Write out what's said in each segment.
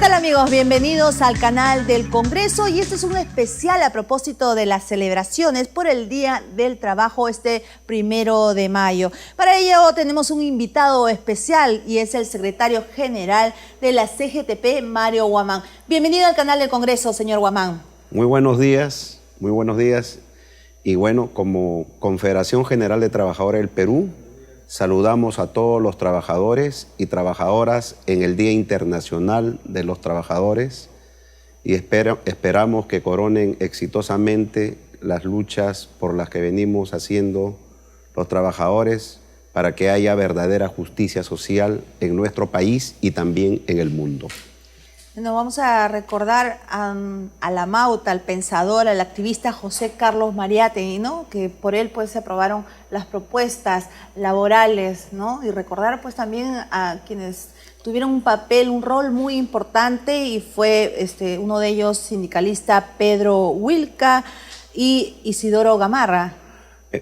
tal, amigos? Bienvenidos al canal del Congreso, y este es un especial a propósito de las celebraciones por el Día del Trabajo este 1 de mayo. Para ello tenemos un invitado especial y es el secretario general de la CGTP, Mario Guamán. Bienvenido al canal del Congreso, señor Guamán. Muy buenos días, muy buenos días. Y bueno, como Confederación General de Trabajadores del Perú, saludamos a todos los trabajadores y trabajadoras en el Día Internacional de los Trabajadores y esperamos que coronen exitosamente las luchas por las que venimos haciendo los trabajadores para que haya verdadera justicia social en nuestro país y también en el mundo. Nos vamos a recordar a la Mauta, al pensador, al activista José Carlos Mariátegui, ¿no? Que por él pues se aprobaron las propuestas laborales, ¿no? Y recordar pues también a quienes tuvieron un papel, un rol muy importante, y fue uno de ellos sindicalista Pedro Wilca y Isidoro Gamarra.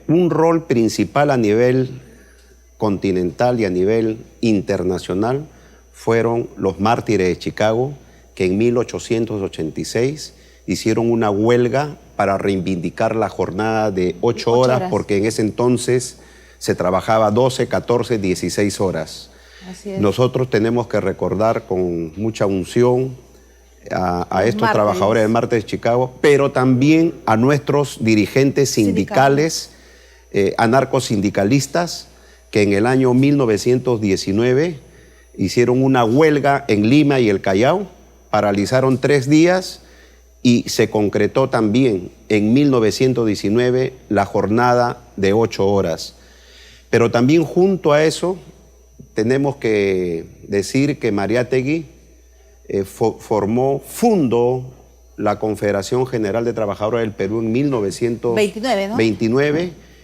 Un rol principal a nivel continental y a nivel internacional fueron los mártires de Chicago, que en 1886 hicieron una huelga para reivindicar la jornada de 8 horas, porque en ese entonces se trabajaba 12, 14, 16 horas. Así es. Nosotros tenemos que recordar con mucha unción a estos trabajadores del Mártires de Chicago, pero también a nuestros dirigentes sindicales, anarcosindicalistas, que en el año 1919 hicieron una huelga en Lima y el Callao, paralizaron 3 días y se concretó también en 1919 la jornada de 8 horas. Pero también junto a eso tenemos que decir que Mariátegui fundó la Confederación General de Trabajadores del Perú en 1929, ¿no?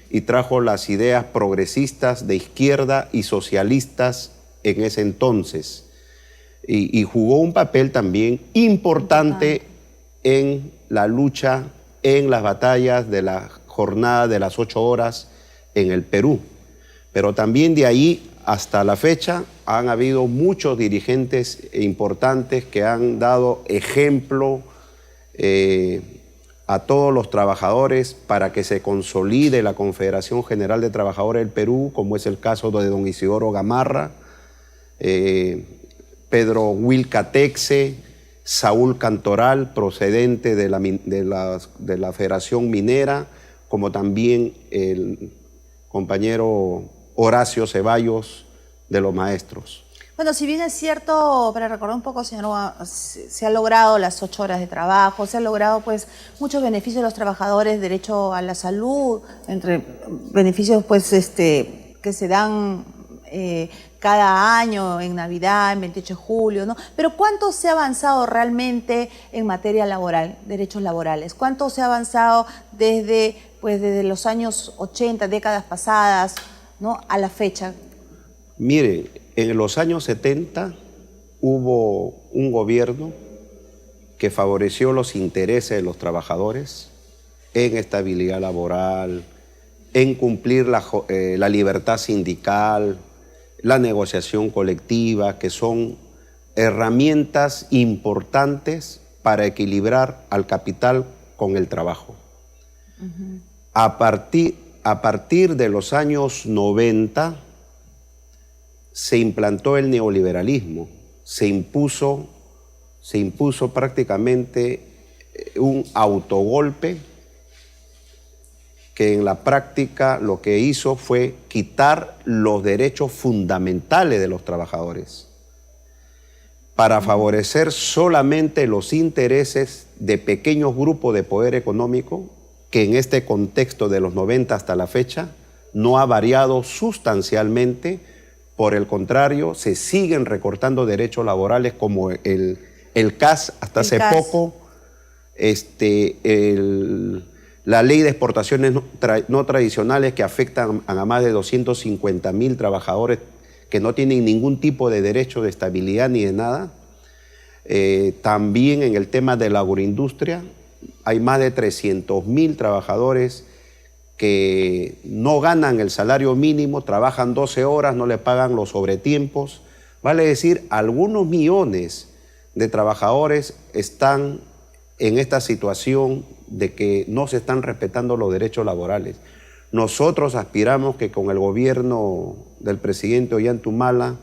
Y trajo las ideas progresistas de izquierda y socialistas en ese entonces, y jugó un papel también importante en la lucha, en las batallas de la jornada de las 8 horas en el Perú. Pero también de ahí hasta la fecha han habido muchos dirigentes importantes que han dado ejemplo a todos los trabajadores para que se consolide la Confederación General de Trabajadores del Perú, como es el caso de don Isidoro Gamarra, Pedro Wilca Texe, Saúl Cantoral, procedente de la Federación Minera, como también el compañero Horacio Ceballos de los maestros. Bueno, si bien es cierto, para recordar un poco, señor, se ha logrado las 8 horas de trabajo, se ha logrado pues muchos beneficios de los trabajadores, derecho a la salud, entre beneficios pues que se dan cada año, en Navidad, en 28 de julio, ¿no? Pero ¿cuánto se ha avanzado realmente en materia laboral, derechos laborales? ¿Cuánto se ha avanzado desde los años 80, décadas pasadas, ¿no?, a la fecha? Mire, en los años 70 hubo un gobierno que favoreció los intereses de los trabajadores en estabilidad laboral, en cumplir la libertad sindical, la negociación colectiva, que son herramientas importantes para equilibrar al capital con el trabajo. A partir de los años 90 se implantó el neoliberalismo, se impuso prácticamente un autogolpe que en la práctica lo que hizo fue quitar los derechos fundamentales de los trabajadores para favorecer solamente los intereses de pequeños grupos de poder económico, que en este contexto de los 90 hasta la fecha no ha variado sustancialmente. Por el contrario, se siguen recortando derechos laborales, como el CAS hasta hace poco, la ley de exportaciones no tradicionales, que afectan a más de 250.000 trabajadores que no tienen ningún tipo de derecho de estabilidad ni de nada. También en el tema de la agroindustria hay más de 300.000 trabajadores que no ganan el salario mínimo, trabajan 12 horas, no le pagan los sobretiempos. Vale decir, algunos millones de trabajadores están en esta situación de que no se están respetando los derechos laborales. Nosotros aspiramos que con el gobierno del presidente Ollanta,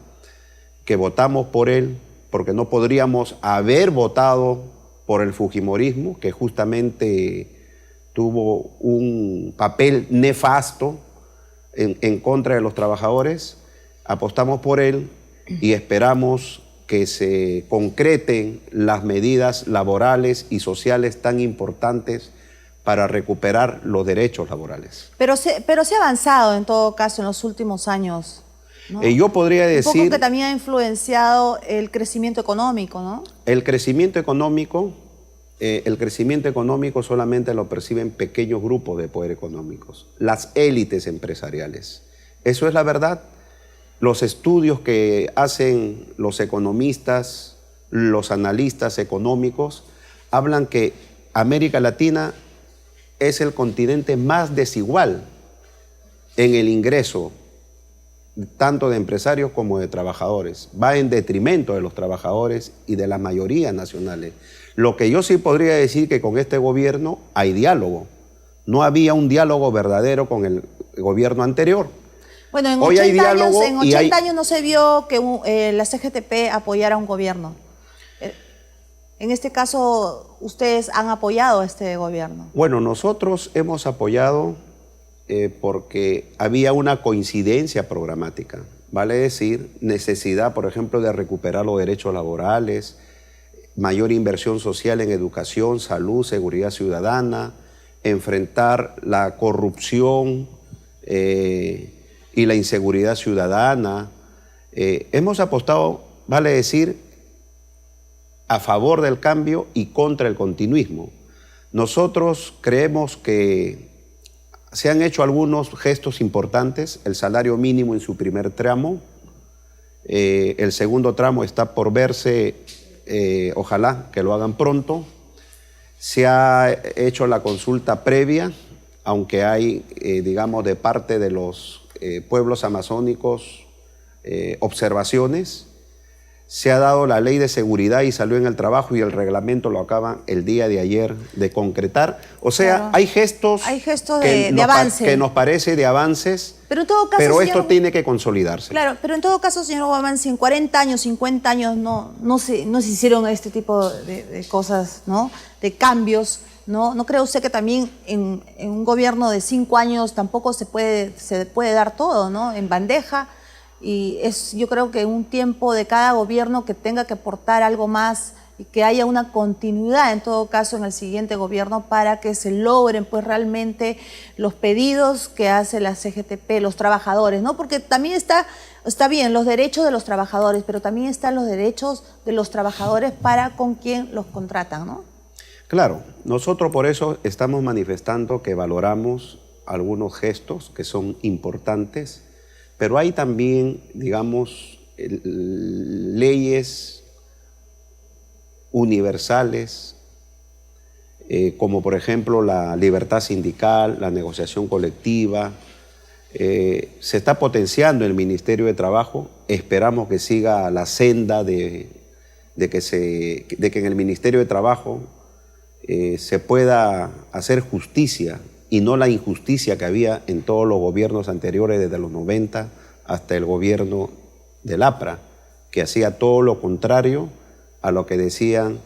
que votamos por él, porque no podríamos haber votado por el fujimorismo, que justamente tuvo un papel nefasto en contra de los trabajadores, apostamos por él y esperamos que se concreten las medidas laborales y sociales tan importantes para recuperar los derechos laborales. Pero se ha avanzado en todo caso en los últimos años, ¿no? Yo podría decir... Un poco que también ha influenciado el crecimiento económico, ¿no? El crecimiento económico solamente lo perciben pequeños grupos de poder económicos, las élites empresariales. Eso es la verdad. Los estudios que hacen los economistas, los analistas económicos, hablan que América Latina es el continente más desigual en el ingreso, tanto de empresarios como de trabajadores. Va en detrimento de los trabajadores y de la mayoría nacionales. Lo que yo sí podría decir que con este gobierno hay diálogo. No había un diálogo verdadero con el gobierno anterior. Bueno, en 80 años no se vio que la CGTP apoyara a un gobierno. En este caso, ¿ustedes han apoyado a este gobierno? Bueno, nosotros hemos apoyado porque había una coincidencia programática. Vale decir, necesidad, por ejemplo, de recuperar los derechos laborales, mayor inversión social en educación, salud, seguridad ciudadana, enfrentar la corrupción y la inseguridad ciudadana. Hemos apostado, vale decir, a favor del cambio y contra el continuismo. Nosotros creemos que se han hecho algunos gestos importantes, el salario mínimo en su primer tramo, el segundo tramo está por verse, ojalá que lo hagan pronto. Se ha hecho la consulta previa, aunque hay, digamos, de parte de los pueblos amazónicos observaciones. Se ha dado la ley de seguridad y salud en el trabajo y el reglamento lo acaban el día de ayer de concretar. O sea, claro, hay gestos de avance. Que nos parece de avances, pero, en todo caso, pero esto tiene que consolidarse. Claro, pero en todo caso, señor Guamán, si en 40 años, 50 años no se hicieron este tipo de cosas, ¿no? De cambios, ¿no cree usted que también en un gobierno de 5 años tampoco se puede dar todo, ¿no? En bandeja? Y yo creo que un tiempo de cada gobierno que tenga que aportar algo más y que haya una continuidad en todo caso en el siguiente gobierno para que se logren pues realmente los pedidos que hace la CGTP, los trabajadores, ¿no? Porque también está bien los derechos de los trabajadores, pero también están los derechos de los trabajadores para con quien los contratan, ¿no? Claro, nosotros por eso estamos manifestando que valoramos algunos gestos que son importantes, pero hay también, digamos, leyes universales, como por ejemplo la libertad sindical, la negociación colectiva. Se está potenciando el Ministerio de Trabajo. Esperamos que siga la senda de que en el Ministerio de Trabajo se pueda hacer justicia y no la injusticia que había en todos los gobiernos anteriores, desde los 90 hasta el gobierno del APRA, que hacía todo lo contrario a lo que decían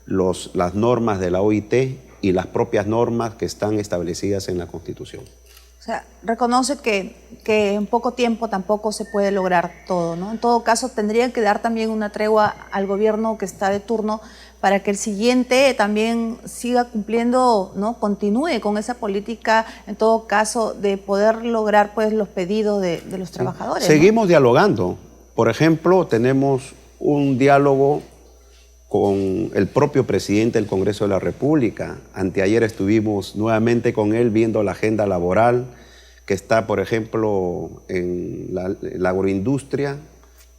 las normas de la OIT y las propias normas que están establecidas en la Constitución. O sea, reconoce que en poco tiempo tampoco se puede lograr todo, ¿no? En todo caso, tendrían que dar también una tregua al gobierno que está de turno para que el siguiente también siga cumpliendo, ¿no? Continúe con esa política, en todo caso, de poder lograr pues los pedidos de los trabajadores. Seguimos dialogando. Por ejemplo, tenemos un diálogo con el propio presidente del Congreso de la República. Anteayer estuvimos nuevamente con él viendo la agenda laboral que está, por ejemplo, en la agroindustria,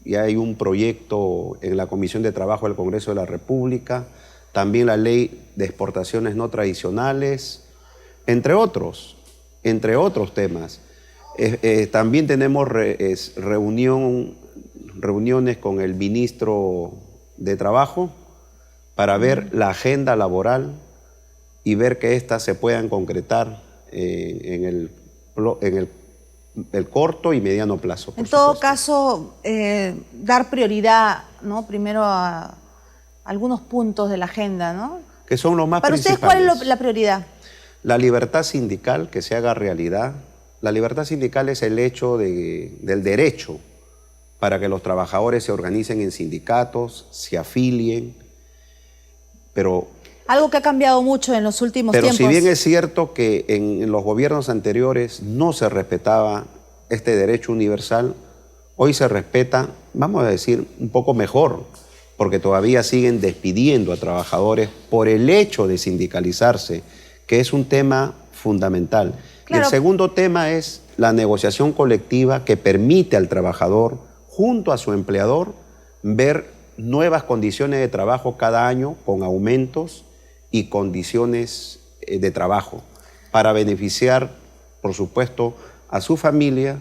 y hay un proyecto en la Comisión de Trabajo del Congreso de la República, también la ley de exportaciones no tradicionales, entre otros temas. También tenemos reuniones con el ministro de Trabajo, para ver la agenda laboral y ver que éstas se puedan concretar en el corto y mediano plazo. En todo caso, dar prioridad, ¿no? Primero a algunos puntos de la agenda, ¿no? Que son los más Para principales. ustedes, ¿cuál es la prioridad? La libertad sindical, que se haga realidad. La libertad sindical es el hecho del derecho para que los trabajadores se organicen en sindicatos, se afilien, pero... Algo que ha cambiado mucho en los últimos tiempos. Pero si bien es cierto que en los gobiernos anteriores no se respetaba este derecho universal, hoy se respeta, vamos a decir, un poco mejor, porque todavía siguen despidiendo a trabajadores por el hecho de sindicalizarse, que es un tema fundamental. Claro. Y el segundo tema es la negociación colectiva que permite al trabajador, junto a su empleador, ver nuevas condiciones de trabajo cada año con aumentos y condiciones de trabajo para beneficiar, por supuesto, a su familia,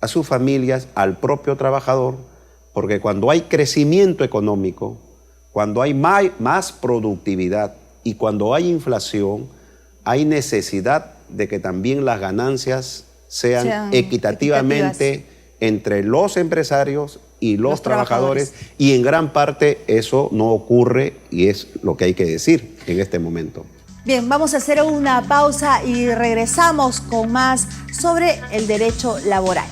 a sus familias, al propio trabajador, porque cuando hay crecimiento económico, cuando hay más productividad y cuando hay inflación, hay necesidad de que también las ganancias sean equitativamente entre los empresarios y los trabajadores, y en gran parte eso no ocurre y es lo que hay que decir en este momento. Bien, vamos a hacer una pausa y regresamos con más sobre el derecho laboral.